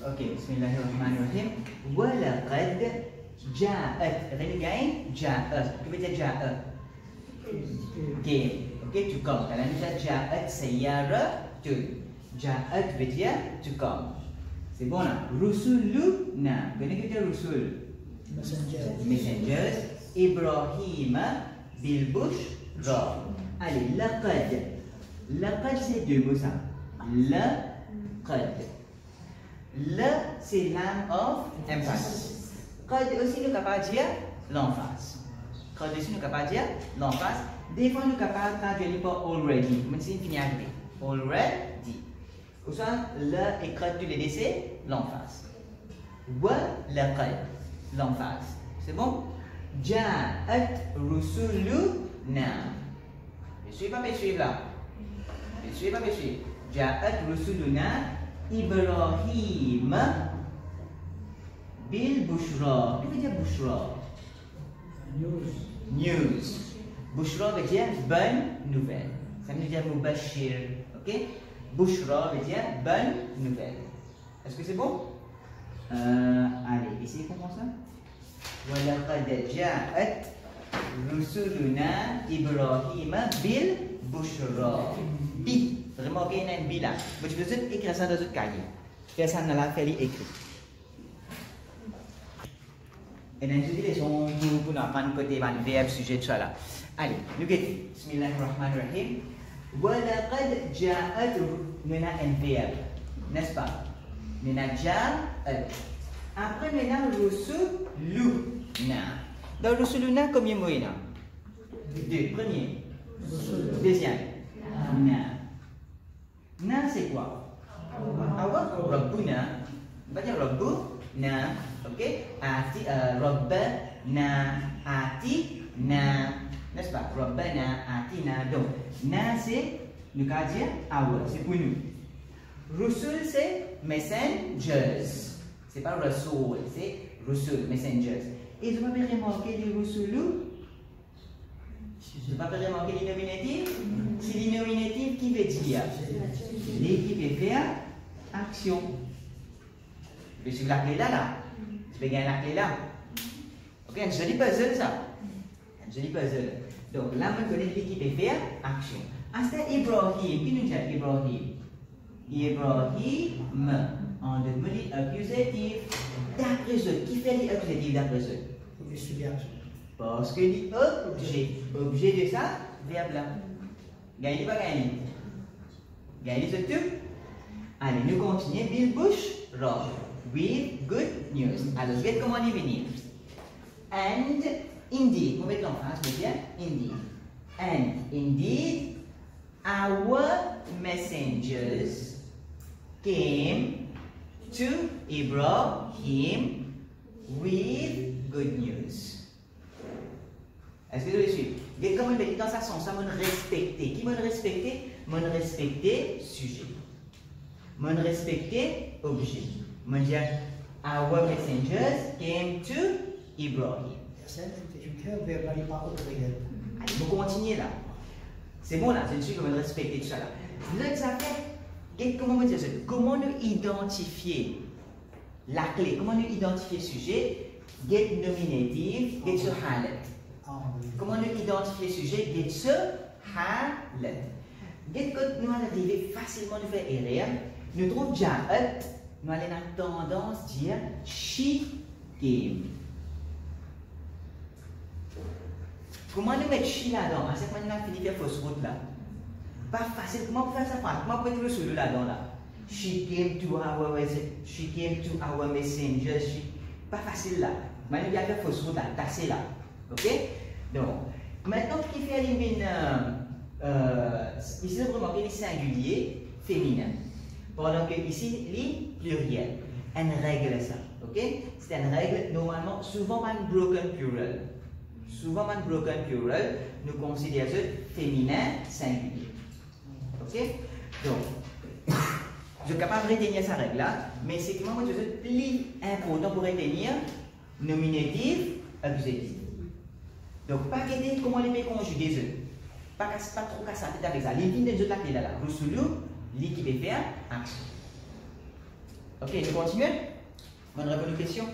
Ok, bismillahirrahmanirrahim. Walaqad ja'at. Regarde, ja'at. Que veut dire ja'at? Came. Ok, to come. Kalau kita ja'at sayyaratun. Ja'at veut dire to come. C'est bon là. Rusuluna. Kenapa kita rusul? Messengers. Ibrahim bil bushra. Allez, laqad. Laqad c'est deux mots ça. Laqad. Le c'est l'âme of emphasis. Qad aussi nous capable dire l'emphase. Qad aussi nous capable dire l'emphase. Des fois nous capable traduire par already. Mais c'est fini arrivé. Already. Ou soit le et qad tu les laisser l'emphase. Wa laqad l'emphase. C'est bon? Ja'at rusuluna. Me suivez pas me suivre là. Me suivez pas me suivre. Ja'at rusuluna Ibrahim bil bushra. Qu'est-ce que veut dire bushra? News. Bushra veut dire bonne nouvelle. Ça veut dire mubashir. Ok? Bushra veut dire bonne nouvelle. Est-ce que c'est bon? Allez, essayez comment ça? Walaqad ja'at rusuluna Ibrahim bil bushra. Bi. Remarquez, il y a un bi là. Mais tu peux écrire ça dans votre cahier. Faire ça dans la feuille écrite. Et dans une leçon, pour nous apprendre côté verbe, sujet de ça là. Allez, nous guettons. Bismillahirrahmanirrahim. Walaqad ja'at. Nous avons un verbe. N'est-ce pas? Nous avons ja'at. Après, nous avons rusuluna. Dans rusuluna, combien de mots il y a? Deux. Premier. Deuxième. Na. Na c'est quoi? Awa Rabbuna. On va dire Rabbuna. Ok? Ati Rabbana Atina. N'est-ce pas? Rabbana Atina. Donc, na c'est, nous allons dire awa. C'est pour nous. Rusul c'est messengers. C'est pas Rasul, c'est Rusul, messengers. Et vous m'avez remarqué les Rusulu? Je ne vais pas remarquer les nominatifs. C'est les nominatifs qui veut dire l'équipe peut faire action. Je vais suivre la clé là. Je vais gagner la clé là. Ok, un joli puzzle ça. Un joli puzzle. Donc là, on connaît l'équipe peut faire action. C'est Ibrahim. Qui nous dit Ibrahim? Ibrahim. En demande accusatif. D'après eux. Qui fait les accusatifs d'après eux? Parce que l'objet. Objet de ça, verbe là. Gagner pas gagner. Gagner ce tout. Allez, nous continuons. Bil bushra. With good news. Alors, je vais comment y venir. And indeed. On va mettre l'emphase, mais bien. Indeed. And indeed, our messengers came to Ibrahim with good news. Est-ce que vous le suivez? Et comme on dit dans sa sens, ça, mon respecter. Qui mon respecter? Mon respecter sujet. Mon respecter objet. Mon dire, our messengers came to Ibrahim. Allez, vous continuez là. C'est bon là, c'est dessus que mon respecter tout ça là. Là, ça fait, comment on dit ça? Comment nous identifier la clé? Comment nous identifier le sujet? Get nominative, get sur halet. Comment nous identifier le sujet? Get ce halet. Get quand nous allons arriver facilement à faire erreur, nous trouvons ja'at, nous allons avoir tendance à dire she came. Comment nous mettre she là-dedans? À cette manière, on finit faire fausse route là. Pas facile. Comment on peut faire ça? Comment on peut mettre le solo là-dedans là? She came to our messengers. Pas facile là. Maintenant, il y a faire fausse route là, tasser là. Ok? Donc, maintenant, ce qui fait éliminer, ici, vous remarquez les singuliers féminins. Pendant que ici, les pluriels. Une règle ça. Ok? C'est une règle, normalement, souvent, un broken plural. Souvent, un broken plural, nous considérons féminin singulier. Ok? Donc, je suis capable de retenir cette règle là, mais c'est que moi, je suis plus important pour retenir nominatif, accusatif. Donc, pas qu'aider comment les peut conjuguer eux. Pas trop casser la tête avec ça. Les lignes de la clé là, Rusulu, l'équipe peut faire action. Ok, nous continuons. On a une question.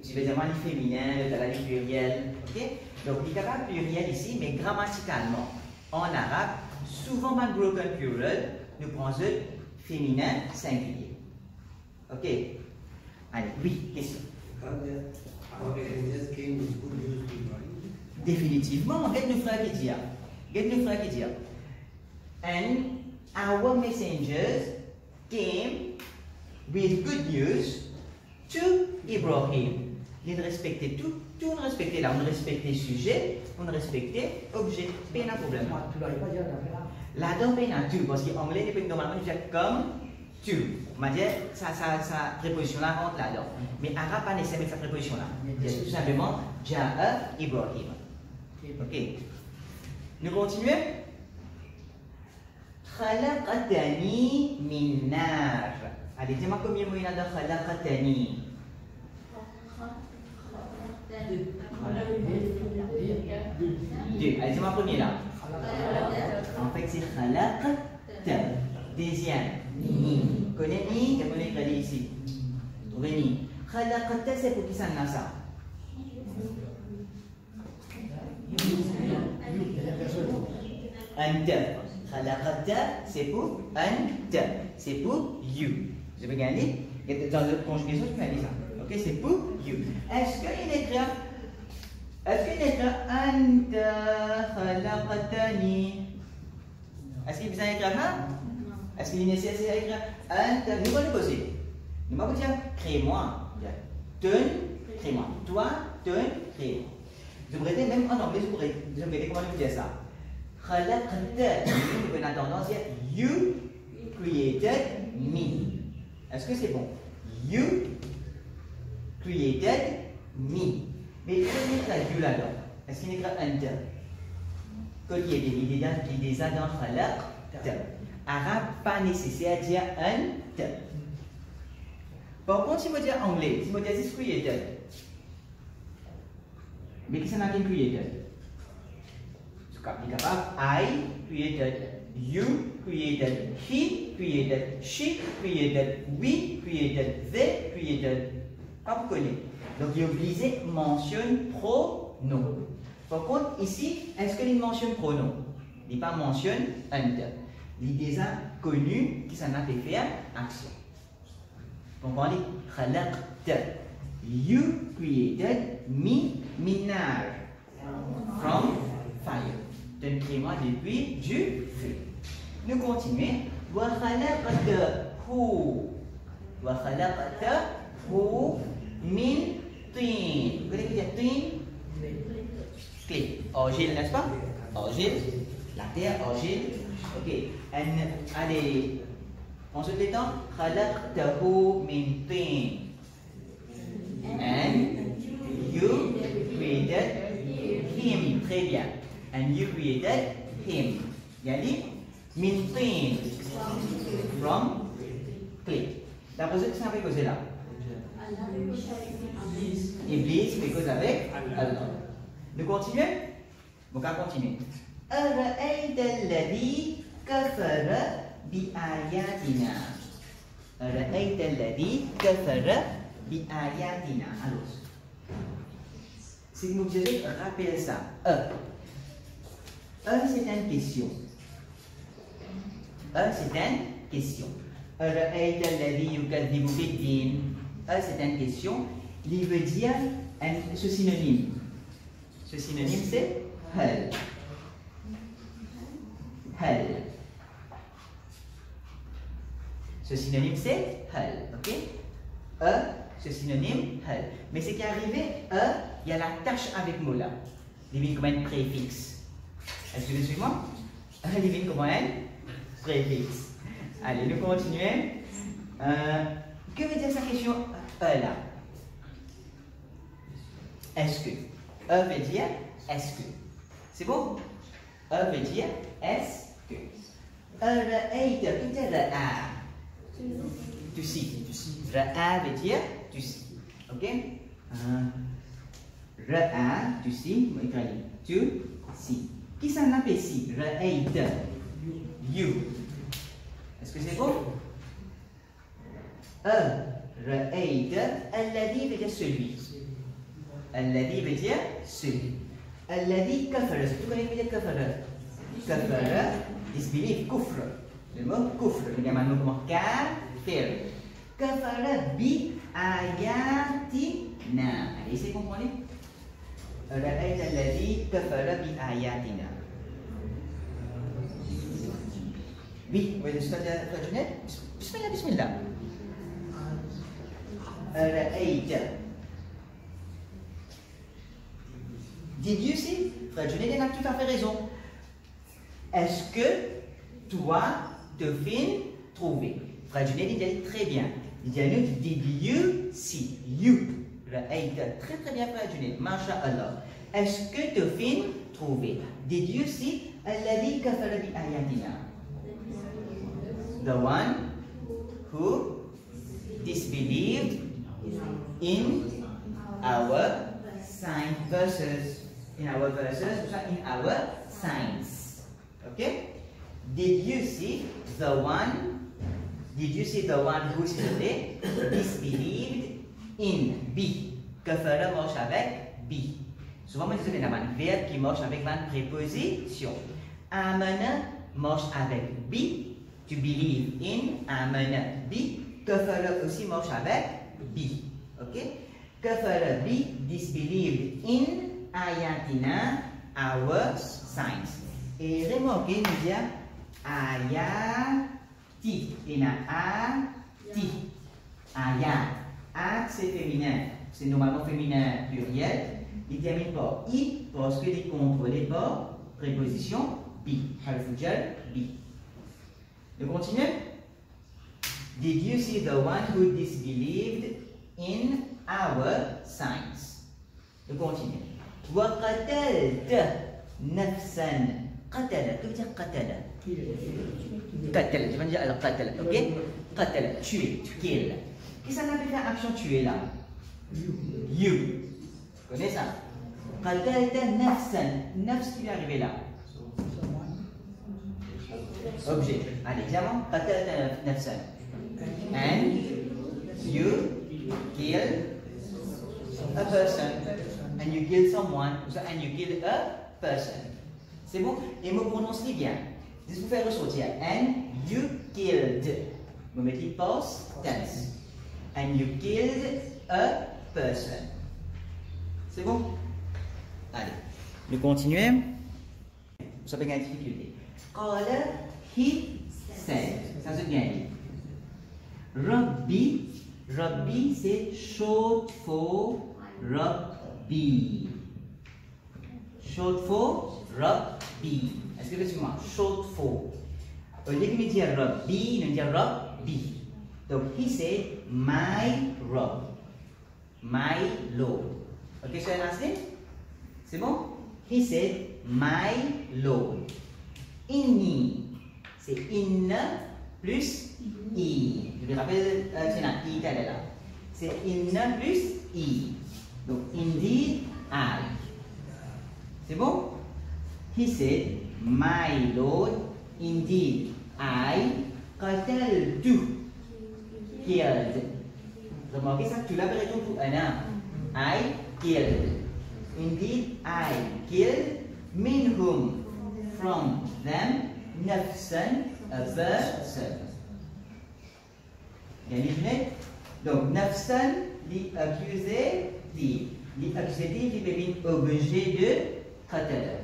Évidemment, le féminin, le pluriel. Ok? Donc, il y a pas pluriel ici, mais grammaticalement, en arabe, souvent dans le broken plural, nous prenons le féminin singulier. Ok? Allez, oui, question. Définitivement, qu'est-ce que nous frères qui disent? Qu'est-ce que nous frères qui disent? And our messengers came with good news to Ibrahim. Ils respectaient tout, on respectait là, on respectait sujet, on respectait objet. Pas de problème. Là-dedans, pas tout, parce qu'en anglais, normalement, on dit comme to. On va dire, ça préposition-là rentre là-dedans. Mais arabe, pas nécessairement cette préposition-là. C'est tout simplement Ja'a Ibrahim. Ok. Nous continuons. Khalaqatani min nar. Allez, dis-moi combien de mots il y a dans Khalaqatani. Deux. Allez, dis-moi premier là. En fait, c'est Khalaqta. Deuxième. Ni. Connais ni? Qu'est-ce qu'on écrit ici? Trouvez ni. Khalaqta, c'est pour qui ça n'a ça? Anta. Khalaqta, c'est pour anta. C'est pour you. Vous avez gagné? Dans la conjugaison, tu peux dire ça. Ok, c'est pour you. Est-ce qu'il écrit anta khalaqtani? Est-ce qu'il vous a écrit ça? Est-ce qu'il est nécessaire d'écrire anta? Nous allons le poser. Nous allons dire crée-moi. Crée-moi. Toi, crée-moi. Vous pourrez même en anglais, vous pourrez comment vous dire ça? Khalaqta. Vous pouvez entendre tendance à dire you created me. Est-ce que c'est bon? You created me. Mais est-ce qu'il y a you là-dedans? Est-ce qu'il y a anta? Quand il y a des adans khalaqta. Arabe, pas nécessaire de dire anta. Par contre, si vous dites anglais, si vous dites created, mais qui s'en a created? I created, you created, he created, she created, we created, they created. Pas vous connaissez. Donc, il est obligé mentionne pronom. Par contre, ici, est-ce qu'il mentionne pronom? Il n'est pas mentionne anta. Il est déjà connu qui s'en a fait faire action. Comprenez? Khalaqta. You created me minar from fire. Donc, crée-moi depuis du feu. Nous continuons. Wa khalaqtahu. Wa khalaqtahu min tin. Vous connaissez dire tin? Clé. Argile, n'est-ce pas? Argile. La terre, argile. Ok. Allez. Ensuite, les temps. Khalaqtahu min tin. And you created him. Très bien. And you created him. Yani, min tin. From clay. La position que ça veut causer là? Iblis, mais cause avec Allah. Nous continuons? On va continuer. أرأيت الذي كفر بآياتنا. أرأيت الذي كفر بآياتنا. Alors, si vous me rappelez ça, c'est une question. C'est une question. أرأيت الذي يكذب بالدين. C'est une question. Il veut dire ce synonyme. Ce synonyme c'est هل. هل. Ce synonyme c'est هل. Ok? Ce synonyme هل. Mais ce qui est arrivé, il y a la tâche avec mot là. Il vient comme un préfixe. Est-ce que vous suivez moi? Il vient comme un préfixe. Allez, nous continuons. Que veut dire sa question là? Est-ce que? Veut dire est-ce que? C'est bon? Veut dire est-ce que? رأيت veut dire ra'a. Tu see. Ra'a veut dire tu see. Ok? Ra'a, tu see. Tu see. Qui s'en appelle ici? Ra'ayta. You. Est-ce que c'est bon? رأيت الذي veut dire celui. الذي veut dire celui. الذي كفر. Tu connais veut dire كفر. كفر disbelief كفر. Le mot كفر. Il y a un mot comme kafir. كفر بآياتنا. Allez, essayez de comprendre. رأيت الذي كفر بآياتنا. Oui, oui, Ustaz Junaid. Bismillah, bismillah. رأيت. Did you see? Frère Junaid a tout à fait raison. Est-ce que toi, devines trouver? Frère Junaid dit très bien. Il dit à nous, did you see? You. رأيت. Très très bien, Frère Junaid. Masha'Allah. Est-ce que devines trouver? Did you see? الذي كفر بآياتنا. The one who disbelieved in our sign verses. In our verses, in our signs. Okay? Did you see the one? Did you see the one who disbelieved in B? Kafara marche avec B. Souvent, on dit que c'est un verbe qui marche avec une préposition. Amana marche avec B. To believe in, amana B. Kafara aussi marche avec B. Ok? Kafara B disbelieved in ayatina, our signs. Et remarquez, nous disons ayati. Il y a ati. Ayat. At c'est féminin. C'est normalement féminin pluriel. Il termine par I parce qu'il est contrôlé par préposition B. Harfujar B. Nous continuons. Did you see the one who disbelieved in our signs? Nous continuons. وقتلت نفسا. قتل. Que veut dire قتل? قتل. Je vais dire alors قتل. Ok? قتل. Tuer. To kill. Qu'est-ce qu'on appelle faire action tuer là? You. Tu connais ça? قتلت نفسا. Nafs qui est arrivé là. Objet. Allez, diamant. قتلت نفسا. And you kill a person. And you kill someone. And you kill a person. C'est bon? Et me prononce-les bien. Je vous faire ressortir. And you killed. Vous mettez past tense. And you killed a person. C'est bon? Allez. Nous continuons. Vous savez qu'il y a une difficulté. قال he said. Ça se gagne. Rabbi. Rabbi c'est short for Rabbi. Short for Rabbi. Est-ce que vous suivez moi? Short for. Au lieu de dire Rabbi, nous disons Rabbi. Donc, he said my Rabb. My Lord. Ok, so c'est bon? He said my Lord. Inni. C'est inna plus i. Je me rappelle, c'est là, i est là. C'est inna plus i. Donc, indeed, I. C'est bon? He said, my Lord, indeed, I qataltu. Killed. Remarquez ça, tu l'as fait tout un an. I killed. Indeed, I killed. Minhum. From them. Nafsan. A person. Bien imaginé? Donc, nafsan, l'accusatif. L'accusatif, il devient objet de qatala.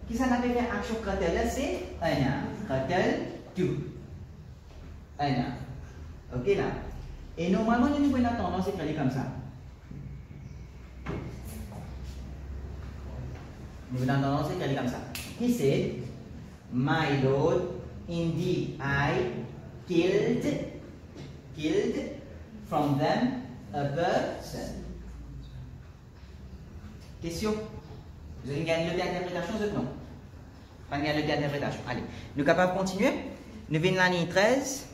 Qui s'en avait fait action qatala, c'est ana. Qataltu. Ana. Ok là? Et normalement, nous avons tendance à écrire comme ça. Nous avons tendance à écrire comme ça. He said, my Lord, indeed I killed from them a person. Question? Vous avez gagné le d'interprétation, ou non? Pas gagné le d'interprétation. Allez, nous sommes capables de continuer. Nous venons à la ligne 13.